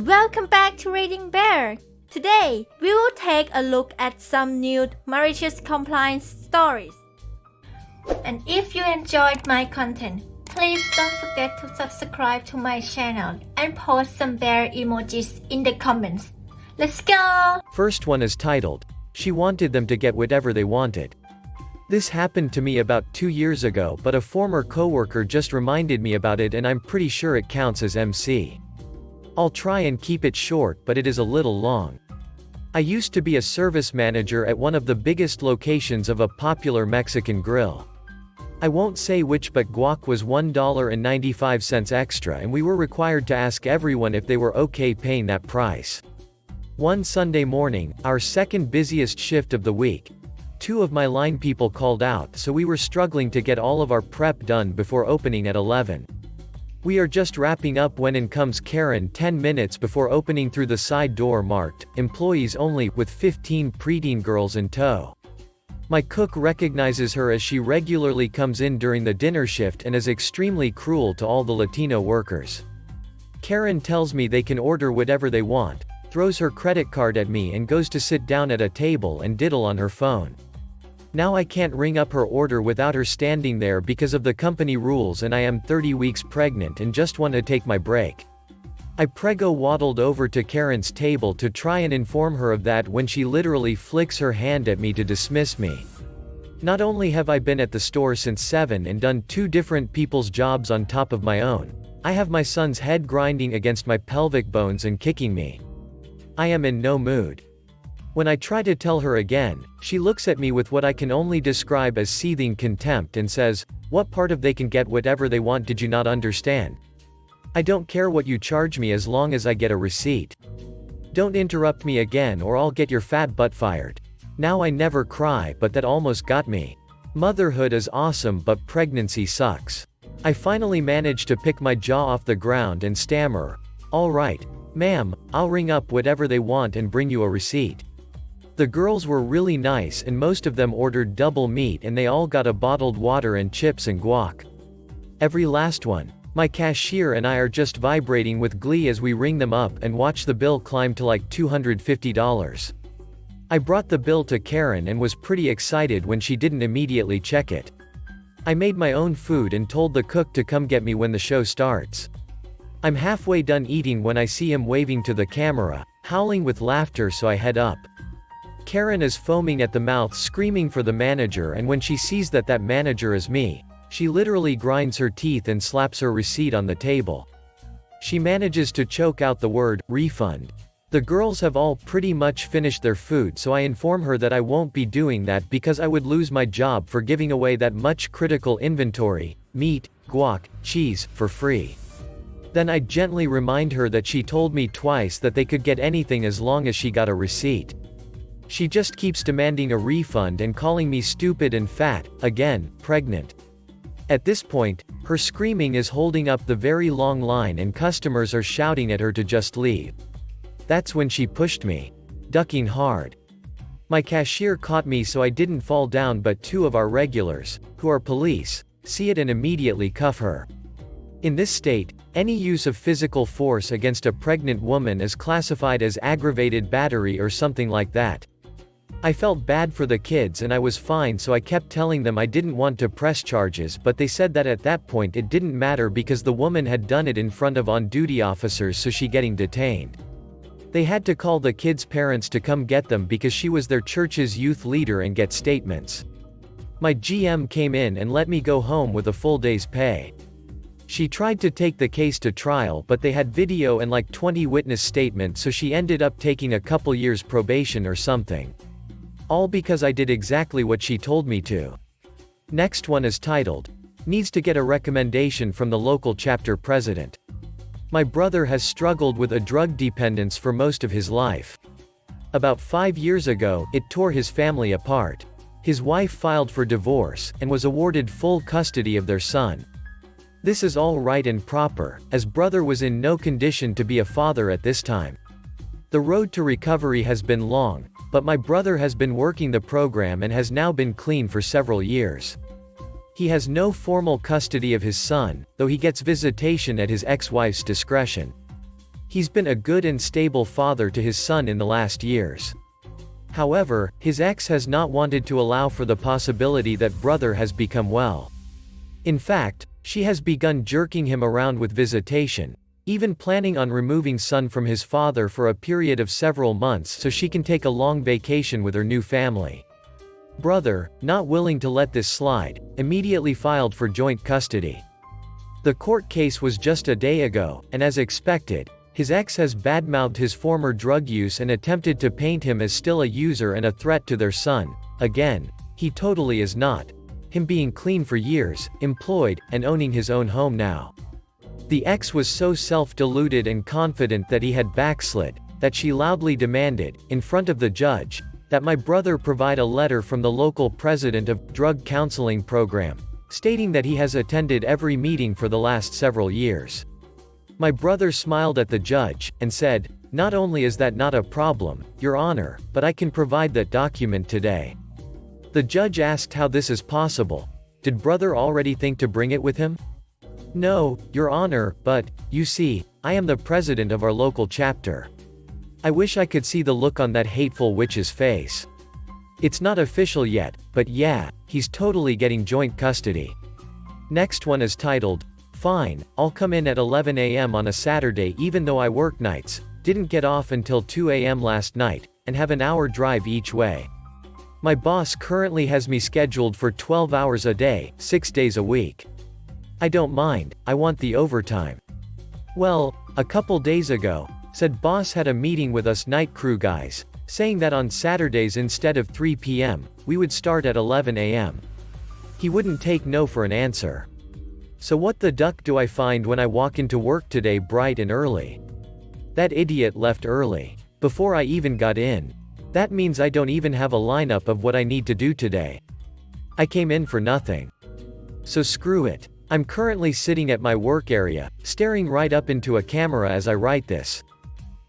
Welcome back to Reading Bear. Today, we will take a look at some new malicious compliance stories. And if you enjoyed my content, please don't forget to subscribe to my channel and post some bear emojis in the comments. Let's go! First one is titled, "She wanted them to get whatever they wanted." This happened to me about 2 years ago, but a former coworker just reminded me about it and I'm pretty sure it counts as MC. I'll try and keep it short, but it is a little long. I used to be a service manager at one of the biggest locations of a popular Mexican grill. I won't say which, but guac was $1.95 extra and we were required to ask everyone if they were okay paying that price. One Sunday morning, our second busiest shift of the week, 2 of my line people called out, so we were struggling to get all of our prep done before opening at 11. We are just wrapping up when in comes Karen 10 minutes before opening through the side door marked, "Employees only," with 15 preteen girls in tow. My cook recognizes her as she regularly comes in during the dinner shift and is extremely cruel to all the Latino workers. Karen tells me they can order whatever they want, throws her credit card at me and goes to sit down at a table and diddle on her phone. Now I can't ring up her order without her standing there because of the company rules, and I am 30 weeks pregnant and just want to take my break. I prego waddled over to Karen's table to try and inform her of that when she literally flicks her hand at me to dismiss me. Not only have I been at the store since 7 and done 2 different people's jobs on top of my own, I have my son's head grinding against my pelvic bones and kicking me. I am in no mood. When I try to tell her again, she looks at me with what I can only describe as seething contempt and says, "What part of they can get whatever they want did you not understand? I don't care what you charge me as long as I get a receipt. Don't interrupt me again or I'll get your fat butt fired." Now I never cry, but that almost got me. Motherhood is awesome, but pregnancy sucks. I finally managed to pick my jaw off the ground and stammer, "All right, ma'am, I'll ring up whatever they want and bring you a receipt." The girls were really nice and most of them ordered double meat and they all got a bottled water and chips and guac. Every last one. My cashier and I are just vibrating with glee as we ring them up and watch the bill climb to like $250. I brought the bill to Karen and was pretty excited when she didn't immediately check it. I made my own food and told the cook to come get me when the show starts. I'm halfway done eating when I see him waving to the camera, howling with laughter, so I head up. Karen is foaming at the mouth screaming for the manager, and when she sees that that manager is me, she literally grinds her teeth and slaps her receipt on the table. She manages to choke out the word, "refund." The girls have all pretty much finished their food, so I inform her that I won't be doing that because I would lose my job for giving away that much critical inventory, meat, guac, cheese, for free. Then I gently remind her that she told me twice that they could get anything as long as she got a receipt. She just keeps demanding a refund and calling me stupid and fat, again, pregnant. At this point, her screaming is holding up the very long line and customers are shouting at her to just leave. That's when she pushed me. Ducking hard. My cashier caught me so I didn't fall down, but 2 of our regulars, who are police, see it and immediately cuff her. In this state, any use of physical force against a pregnant woman is classified as aggravated battery or something like that. I felt bad for the kids and I was fine, so I kept telling them I didn't want to press charges, but they said that at that point it didn't matter because the woman had done it in front of on-duty officers, so she getting detained. They had to call the kids' parents to come get them because she was their church's youth leader and get statements. My GM came in and let me go home with a full day's pay. She tried to take the case to trial, but they had video and like 20 witness statements, so she ended up taking a couple years probation or something. All because I did exactly what she told me to. Next one is titled, "Needs to get a recommendation from the local chapter president." My brother has struggled with a drug dependence for most of his life. About 5 years ago, it tore his family apart. His wife filed for divorce, and was awarded full custody of their son. This is all right and proper, as brother was in no condition to be a father at this time. The road to recovery has been long, but my brother has been working the program and has now been clean for several years. He has no formal custody of his son, though he gets visitation at his ex-wife's discretion. He's been a good and stable father to his son in the last years. However, his ex has not wanted to allow for the possibility that brother has become well. In fact, she has begun jerking him around with visitation, even planning on removing son from his father for a period of several months so she can take a long vacation with her new family. Brother, not willing to let this slide, immediately filed for joint custody. The court case was just a day ago, and as expected, his ex has badmouthed his former drug use and attempted to paint him as still a user and a threat to their son. Again, he totally is not. Him being clean for years, employed, and owning his own home now. The ex was so self-deluded and confident that he had backslid, that she loudly demanded, in front of the judge, that my brother provide a letter from the local president of drug counseling program, stating that he has attended every meeting for the last several years. My brother smiled at the judge, and said, "Not only is that not a problem, Your Honor, but I can provide that document today." The judge asked how this is possible. Did brother already think to bring it with him? "No, Your Honor, but, you see, I am the president of our local chapter." I wish I could see the look on that hateful witch's face. It's not official yet, but yeah, he's totally getting joint custody. Next one is titled, "Fine, I'll come in at 11 a.m. on a Saturday even though I work nights, didn't get off until 2 a.m. last night, and have an hour drive each way. My boss currently has me scheduled for 12 hours a day, 6 days a week. I don't mind, I want the overtime." Well, a couple days ago, said boss had a meeting with us night crew guys, saying that on Saturdays instead of 3 p.m., we would start at 11 a.m. He wouldn't take no for an answer. So what the duck do I find when I walk into work today bright and early? That idiot left early, before I even got in. That means I don't even have a lineup of what I need to do today. I came in for nothing. So screw it. I'm currently sitting at my work area, staring right up into a camera as I write this.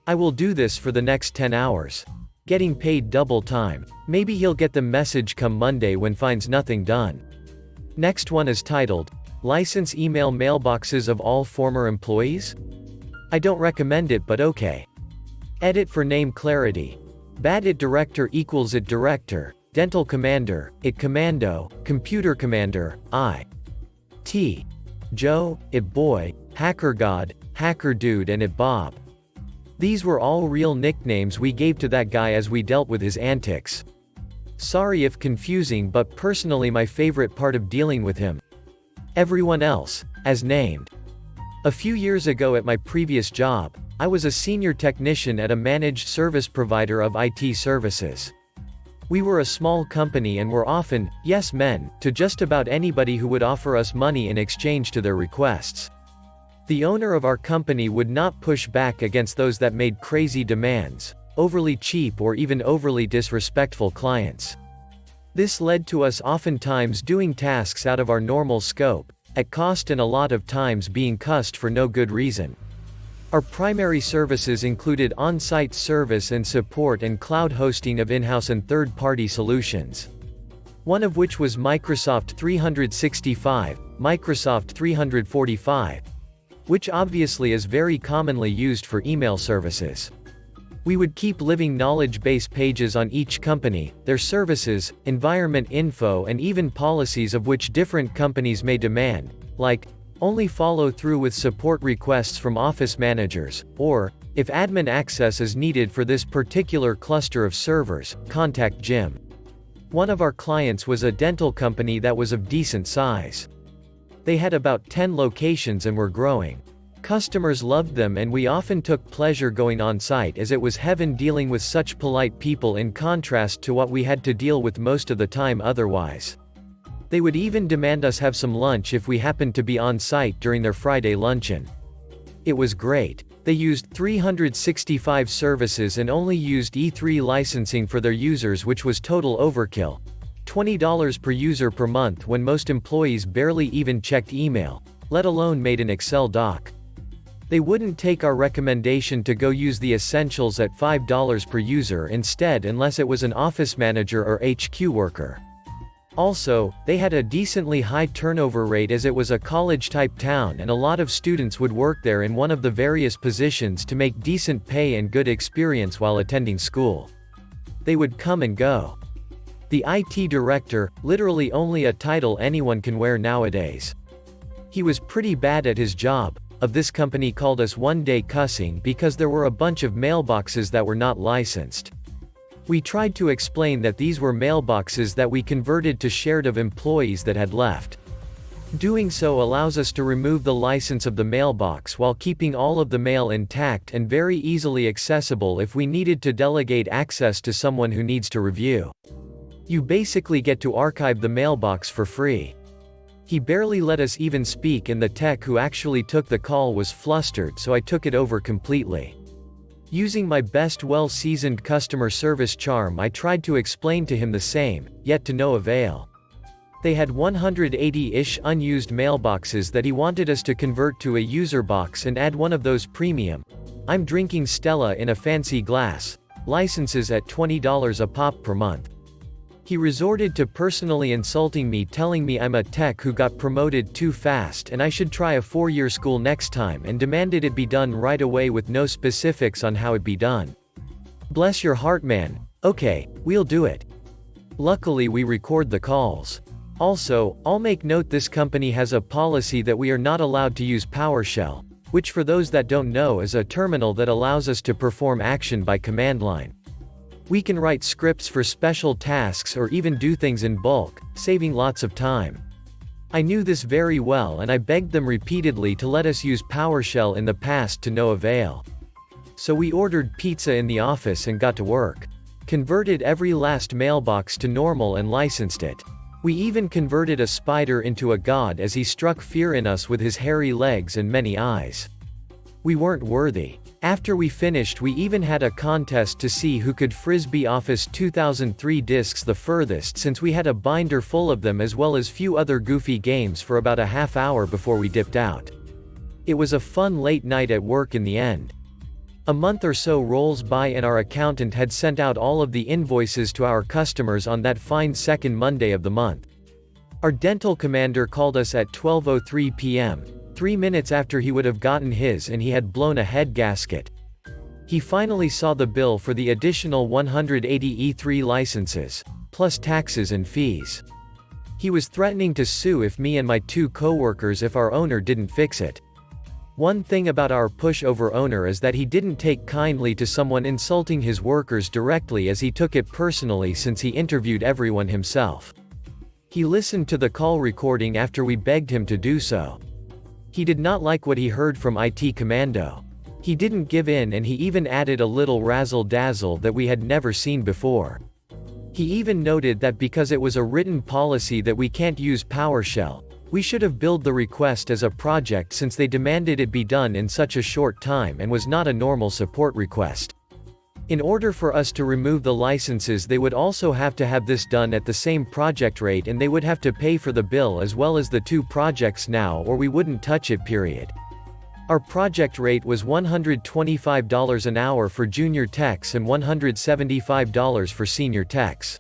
I will do this for the next 10 hours. Getting paid double time. Maybe he'll get the message come Monday when finds nothing done. Next one is titled, "License email mailboxes of all former employees?" I don't recommend it, but okay. Edit for name clarity. Bad it director equals it director, dental commander, it commando, computer commander, IT. Joe, it boy, hacker god, hacker dude, and it Bob. These were all real nicknames we gave to that guy as we dealt with his antics. Sorry if confusing, but personally my favorite part of dealing with him. Everyone else, as named. A few years ago at my previous job, I was a senior technician at a managed service provider of IT services. We were a small company and were often, yes men, to just about anybody who would offer us money in exchange to their requests. The owner of our company would not push back against those that made crazy demands, overly cheap or even overly disrespectful clients. This led to us oftentimes doing tasks out of our normal scope, at cost and a lot of times being cussed for no good reason. Our primary services included on-site service and support and cloud hosting of in-house and third-party solutions. One of which was Microsoft 365, Microsoft 345, which obviously is very commonly used for email services. We would keep living knowledge base pages on each company, their services, environment info, and even policies of which different companies may demand, like, only follow through with support requests from office managers, or, if admin access is needed for this particular cluster of servers, contact Jim. One of our clients was a dental company that was of decent size. They had about 10 locations and were growing. Customers loved them and we often took pleasure going on site as it was heaven dealing with such polite people in contrast to what we had to deal with most of the time otherwise. They would even demand us have some lunch if we happened to be on site during their Friday luncheon. It was great. They used 365 services and only used E3 licensing for their users, which was total overkill. $20 per user per month when most employees barely even checked email, let alone made an Excel doc. They wouldn't take our recommendation to go use the essentials at $5 per user instead unless it was an office manager or HQ worker. Also, they had a decently high turnover rate as it was a college-type town and a lot of students would work there in one of the various positions to make decent pay and good experience while attending school. They would come and go. The IT director, literally only a title anyone can wear nowadays. He was pretty bad at his job. Of this company called us one day cussing because there were a bunch of mailboxes that were not licensed. We tried to explain that these were mailboxes that we converted to shared of employees that had left. Doing so allows us to remove the license of the mailbox while keeping all of the mail intact and very easily accessible if we needed to delegate access to someone who needs to review. You basically get to archive the mailbox for free. He barely let us even speak and the tech who actually took the call was flustered, so I took it over completely. Using my best well-seasoned customer service charm, I tried to explain to him the same, yet to no avail. They had 180-ish unused mailboxes that he wanted us to convert to a user box and add one of those premium, I'm drinking Stella in a fancy glass, licenses at $20 a pop per month. He resorted to personally insulting me, telling me I'm a tech who got promoted too fast and I should try a 4-year school next time, and demanded it be done right away with no specifics on how it be done. Bless your heart, man. Okay, we'll do it. Luckily we record the calls. Also, I'll make note this company has a policy that we are not allowed to use PowerShell, which for those that don't know is a terminal that allows us to perform action by command line. We can write scripts for special tasks or even do things in bulk, saving lots of time. I knew this very well and I begged them repeatedly to let us use PowerShell in the past, to no avail. So we ordered pizza in the office and got to work. Converted every last mailbox to normal and licensed it. We even converted a spider into a god as he struck fear in us with his hairy legs and many eyes. We weren't worthy. After we finished, we even had a contest to see who could frisbee Office 2003 discs the furthest, since we had a binder full of them as well as few other goofy games for about a half hour before we dipped out. It was a fun late night at work in the end. A month or so rolls by and our accountant had sent out all of the invoices to our customers on that fine second Monday of the month. Our dental commander called us at 12:03 p.m., 3 minutes after he would have gotten his, and he had blown a head gasket. He finally saw the bill for the additional 180 E3 licenses, plus taxes and fees. He was threatening to sue me and my 2 coworkers if our owner didn't fix it. One thing about our pushover owner is that he didn't take kindly to someone insulting his workers directly, as he took it personally since he interviewed everyone himself. He listened to the call recording after we begged him to do so. He did not like what he heard from IT Commando. He didn't give in, and he even added a little razzle-dazzle that we had never seen before. He even noted that because it was a written policy that we can't use PowerShell, we should have billed the request as a project since they demanded it be done in such a short time and was not a normal support request. In order for us to remove the licenses, they would also have to have this done at the same project rate, and they would have to pay for the bill as well as the 2 projects now, or we wouldn't touch it, period. Our project rate was $125 an hour for junior techs and $175 for senior techs.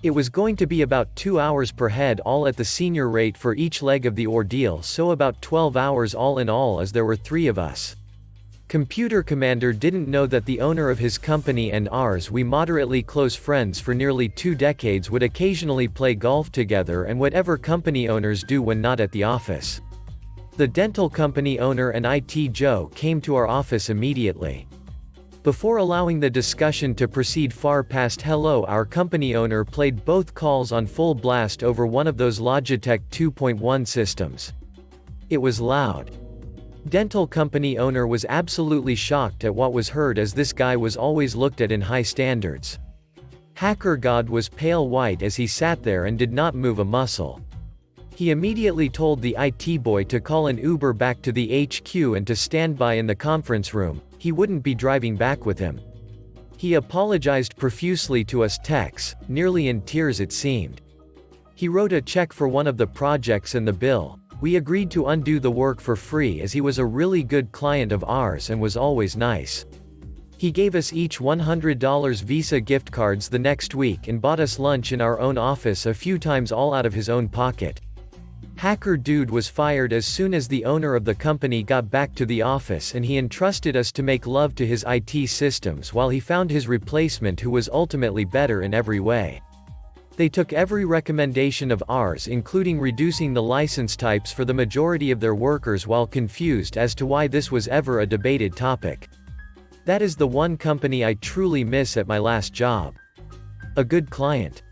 It was going to be about 2 hours per head, all at the senior rate for each leg of the ordeal, so about 12 hours all in all, as there were 3 of us. Computer Commander didn't know that the owner of his company and ours, we moderately close friends for nearly 2 decades, would occasionally play golf together and whatever company owners do when not at the office. The dental company owner and IT Joe came to our office immediately. Before allowing the discussion to proceed far past hello, our company owner played both calls on full blast over one of those Logitech 2.1 systems. It was loud. Dental company owner was absolutely shocked at what was heard, as this guy was always looked at in high standards. Hacker God was pale white as he sat there and did not move a muscle. He immediately told the IT boy to call an Uber back to the HQ and to stand by in the conference room. He wouldn't be driving back with him. He apologized profusely to us techs, nearly in tears it seemed. He wrote a check for one of the projects and the bill. We agreed to undo the work for free as he was a really good client of ours and was always nice. He gave us each $100 Visa gift cards the next week and bought us lunch in our own office a few times, all out of his own pocket. Hacker dude was fired as soon as the owner of the company got back to the office, and he entrusted us to make love to his IT systems while he found his replacement, who was ultimately better in every way. They took every recommendation of ours, including reducing the license types for the majority of their workers, while confused as to why this was ever a debated topic. That is the one company I truly miss at my last job. A good client.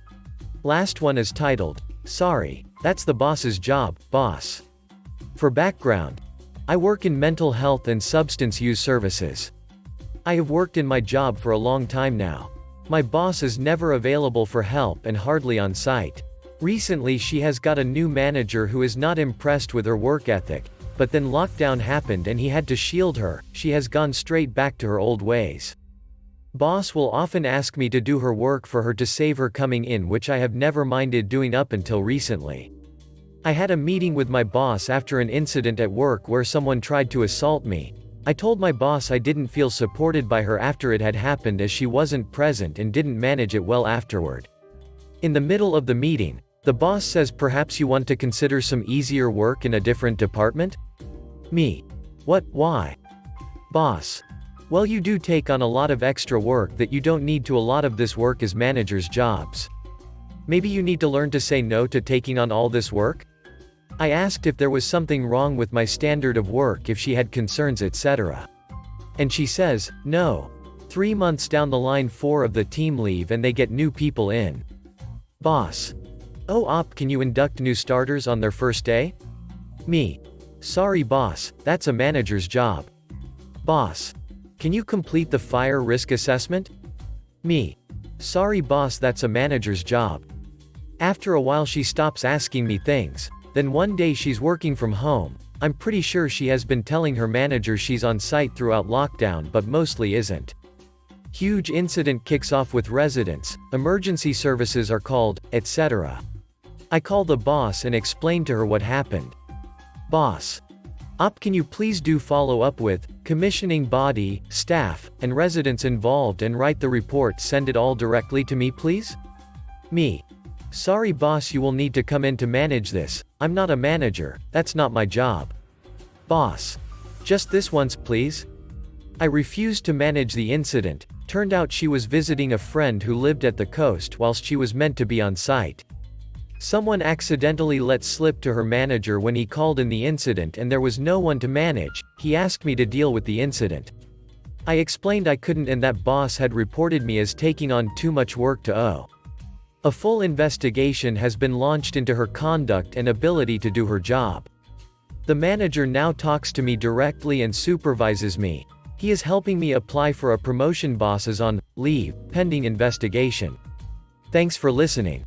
Last one is titled, "Sorry, that's the boss's job, boss." For background, I work in mental health and substance use services. I have worked in my job for a long time now. My boss is never available for help and hardly on site. Recently she has got a new manager who is not impressed with her work ethic, but then lockdown happened and he had to shield her. She has gone straight back to her old ways. Boss will often ask me to do her work for her to save her coming in, which I have never minded doing up until recently. I had a meeting with my boss after an incident at work where someone tried to assault me. I told my boss I didn't feel supported by her after it had happened, as she wasn't present and didn't manage it well afterward. In the middle of the meeting, the boss says, "Perhaps you want to consider some easier work in a different department?" Me. What, why? Boss. Well, you do take on a lot of extra work that you don't need to. A lot of this work is managers' jobs. Maybe you need to learn to say no to taking on all this work? I asked if there was something wrong with my standard of work, if she had concerns, etc. And she says, no. 3 months down the line 4 of the team leave and they get new people in. Boss. Oh, can you induct new starters on their first day? Me. Sorry boss, that's a manager's job. Boss. Can you complete the fire risk assessment? Me. Sorry boss, that's a manager's job. After a while she stops asking me things. Then one day she's working from home. I'm pretty sure she has been telling her manager she's on site throughout lockdown, but mostly isn't. Huge incident kicks off with residents, emergency services are called, etc. I call the boss and explain to her what happened. Boss. Can you please do follow up with commissioning body, staff, and residents involved and write the report, send it all directly to me please? Me. Sorry boss, you will need to come in to manage this. I'm not a manager, that's not my job. Boss. Just this once please? I refused to manage the incident. Turned out she was visiting a friend who lived at the coast whilst she was meant to be on site. Someone accidentally let slip to her manager when he called in the incident, and there was no one to manage. He asked me to deal with the incident. I explained I couldn't, and that boss had reported me as taking on too much work to owe. A full investigation has been launched into her conduct and ability to do her job. The manager now talks to me directly and supervises me. He is helping me apply for a promotion. Boss is on leave, pending investigation. Thanks for listening.